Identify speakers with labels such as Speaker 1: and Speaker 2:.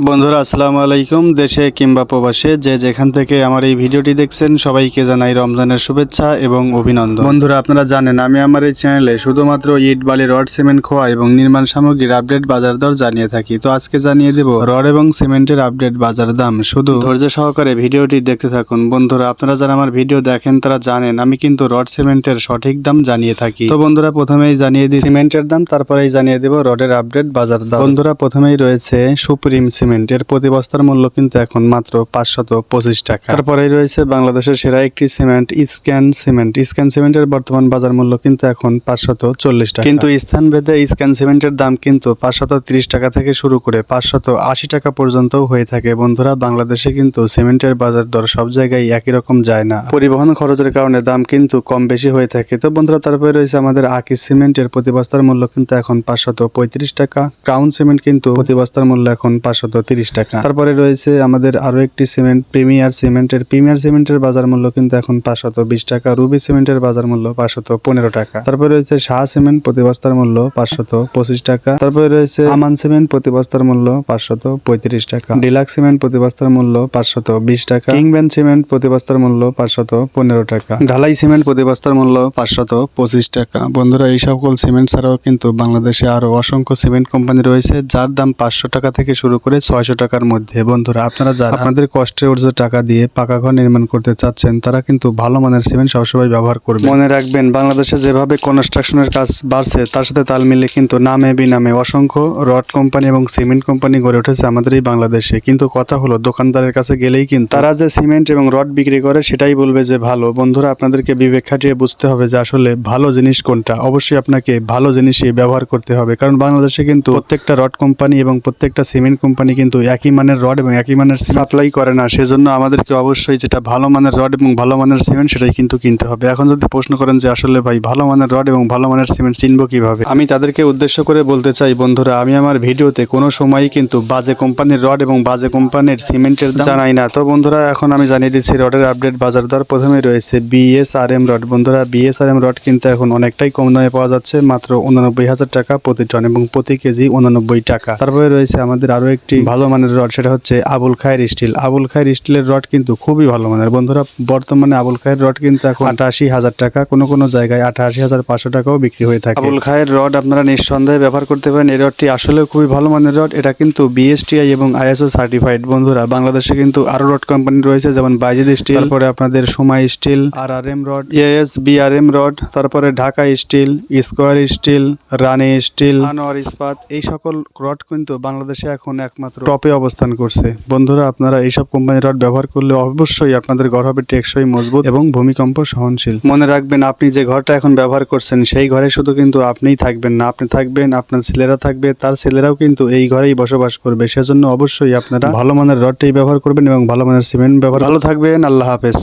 Speaker 1: বন্ধুরা আসসালামু আলাইকুম। দেশে কিংবা প্রবাসে যে যেখান থেকে আমার এই ভিডিওটি দেখছেন সবাইকে জানাই রমজানের শুভেচ্ছা এবং অভিনন্দন। বন্ধুরা আপনারা জানেন আমি আমার এই চ্যানেলে শুধুমাত্র ইট বালি রড সিমেন্ট খোয়া এবং নির্মাণ সামগ্রীর আপডেট বাজার দর জানিয়ে থাকি। তো আজকে জানিয়ে দেব রড এবং সিমেন্টের আপডেট বাজার দাম। শুধু ধৈর্য সহকারে ভিডিওটি দেখতে থাকুন। বন্ধুরা আপনারা যারা আমার ভিডিও দেখেন তারা জানেন আমি কিন্তু রড সিমেন্টের সঠিক দাম জানিয়ে থাকি। তো বন্ধুরা প্রথমেই জানিয়ে দিই সিমেন্টের দাম, তারপরেই জানিয়ে দেব রডের আপডেট বাজার দাম। বন্ধুরা প্রথমেই রয়েছে সুপ্রিম সিমেন্ট, এর প্রতি বস্তার মূল্য কিন্তু এখন মাত্র 525 টাকা। তারপরেই রয়েছে বাংলাদেশের সেরা একটি সিমেন্ট স্ক্যান সিমেন্ট। স্ক্যান সিমেন্টের বর্তমান বাজার মূল্য কিন্তু এখন 540 টাকা, কিন্তু স্থান ভেদে স্ক্যান সিমেন্টের দাম কিন্তু 530 টাকা থেকে শুরু করে 580 টাকা পর্যন্ত হয়ে থাকে। বন্ধুরা বাংলাদেশে কিন্তু সিমেন্টের বাজার দর সব জায়গায় একই রকম যায় না, পরিবহন খরচের কারণে দাম কিন্তু কম বেশি হয়ে থাকে। তো বন্ধুরা তারপরে রয়েছে আমাদের আকিস সিমেন্টের প্রতি বস্তার মূল্য কিন্তু এখন 535 টাকা। ক্রাউন সিমেন্ট কিন্তু প্রতি বস্তার মূল্য এখন 530 টাকা। তারপরে রয়েছে আমাদের আরো একটি সিমেন্ট প্রিমিয়ার সিমেন্টের বাজার মূল্য কিন্তু এখন 520 টাকা। রুবি সিমেন্টের বাজার মূল্য 515 টাকা। তারপরে রয়েছে শাহ সিমেন্ট প্রতি বস্তার মূল্য 525 টাকা। তারপরে রয়েছে আমান সিমেন্ট প্রতি বস্তার মূল্য 535 টাকা। ডিলাক্স সিমেন্ট প্রতি বস্তার মূল্য 520 টাকা। কিংব্যান সিমেন্ট প্রতি বস্তার মূল্য 515 টাকা। ঢালাই সিমেন্ট প্রতি বস্তার মূল্য 525 টাকা। বন্ধুরা এই সকল সিমেন্ট ছাড়াও কিন্তু বাংলাদেশে আরো অসংখ্য সিমেন্ট কোম্পানি রয়েছে যার দাম 500 টাকা থেকে শুরু করে 600 টাকার মধ্যে। বন্ধুরা আপনারা যারা আপনাদের কষ্টের অর্জিত টাকা দিয়ে পাকা ঘর নির্মাণ করতে চাচ্ছেন তারা কিন্তু ভালো মানের সিমেন্ট সবসময় ব্যবহার করবেন। মনে রাখবেন বাংলাদেশে যেভাবে কনস্ট্রাকশনের কাজ বাড়ছে তার সাথে তাল মিলে কিন্তু নামে বিনামে অসংখ্য রড কোম্পানি এবং সিমেন্ট কোম্পানি গড়ে উঠেছে আমাদের এই বাংলাদেশে। কিন্তু কথা হলো দোকানদারের কাছে গেলেই কিন্তু তারা যে সিমেন্ট এবং রড বিক্রি করে সেটাই বলবে যে ভালো। বন্ধুরা আপনাদেরকে বিবেক খাটিয়ে বুঝতে হবে যে আসলে ভালো জিনিস কোনটা। অবশ্যই আপনাকে ভালো জিনিসই ব্যবহার করতে হবে, কারণ বাংলাদেশে কিন্তু প্রত্যেকটা রড কোম্পানি এবং প্রত্যেকটা সিমেন্ট কোম্পানি কিন্তু একই মানের রড এবং একই মানের সাপ্লাই করে না। সেজন্য আমাদেরকে অবশ্যই যেটা ভালো মানের রড এবং ভালো মানের সিমেন্ট সেটাই কিন্তু কিনতে হবে। এখন যদি প্রশ্ন করেন যে আসলে ভাই ভালো মানের রড এবং ভালো মানের সিমেন্ট চিনবো কিভাবে, আমি তাদেরকে উদ্দেশ্য করে বলতে চাই বন্ধুরা আমি আমার ভিডিওতে কোনো সময়ই কিন্তু বাজে কোম্পানির রড এবং বাজে কোম্পানির সিমেন্টের দাম জানাই না। তো বন্ধুরা এখন আমি জানিয়ে দিচ্ছি রডের আপডেট বাজার দর। প্রথমে রয়েছে বিএসআরএম রড। বন্ধুরা বিএসআরএম রড কিন্তু এখন অনেকটাই কম দামে পাওয়া যাচ্ছে, মাত্র 89,000 টাকা প্রতি টন এবং প্রতি কেজি 89 টাকা। তারপরে রয়েছে আমাদের আরো একটি ভালো মানের রড, সেটা হচ্ছে আবুল খায়ের স্টিল। আবুল খায়ের স্টিলের রড কিন্তু খুবই ভালো মানের। বন্ধুরা বর্তমানে আবুল খায়ের রড কিন্তু এখন 88,000 টাকা, কোনো জায়গায় 88,500 টাকাও বিক্রি হয়ে থাকে। আবুল খায়ের রড আপনারা নিঃসন্দেহে ব্যবহার করতে পারেন। এই রডটি আসলে খুবই ভালো মানের রড। এটা কিন্তু বিএসটিআই এবং আইএসও সার্টিফাইড। বন্ধুরা বাংলাদেশে কিন্তু আরো রড কোম্পানি রয়েছে যেমন বাইজিদ স্টিল, তারপরে আপনাদের সময় স্টিল, আরআরএম রড, এএসবিআরএম রড, তারপরে ঢাকা স্টিল, স্কোয়ার স্টিল, রানী স্টিল, আনোয়ার ইস্পাত। এই সকল রড কিন্তু বাংলাদেশে এখন একমাত্র টপে অবস্থান করছে। বন্ধুরা আপনারা এইসব কোম্পানির রড ব্যবহার করলে অবশ্যই আপনাদের ঘর হবে টেকসই, মজবুত এবং ভূমিকম্প সহনশীল। মনে রাখবেন আপনি যে ঘরটা এখন ব্যবহার করছেন সেই ঘরে শুধু কিন্তু আপনিই থাকবেন না, আপনি থাকবেন, আপনার ছেলেরা থাকবে, তার ছেলেরাও কিন্তু এই ঘরেই বসবাস করবে। সেজন্য অবশ্যই আপনারা ভালো মানের রডটাই ব্যবহার করবেন এবং ভালো মানের সিমেন্ট ব্যবহার। ভালো থাকবেন, আল্লাহ হাফেজ।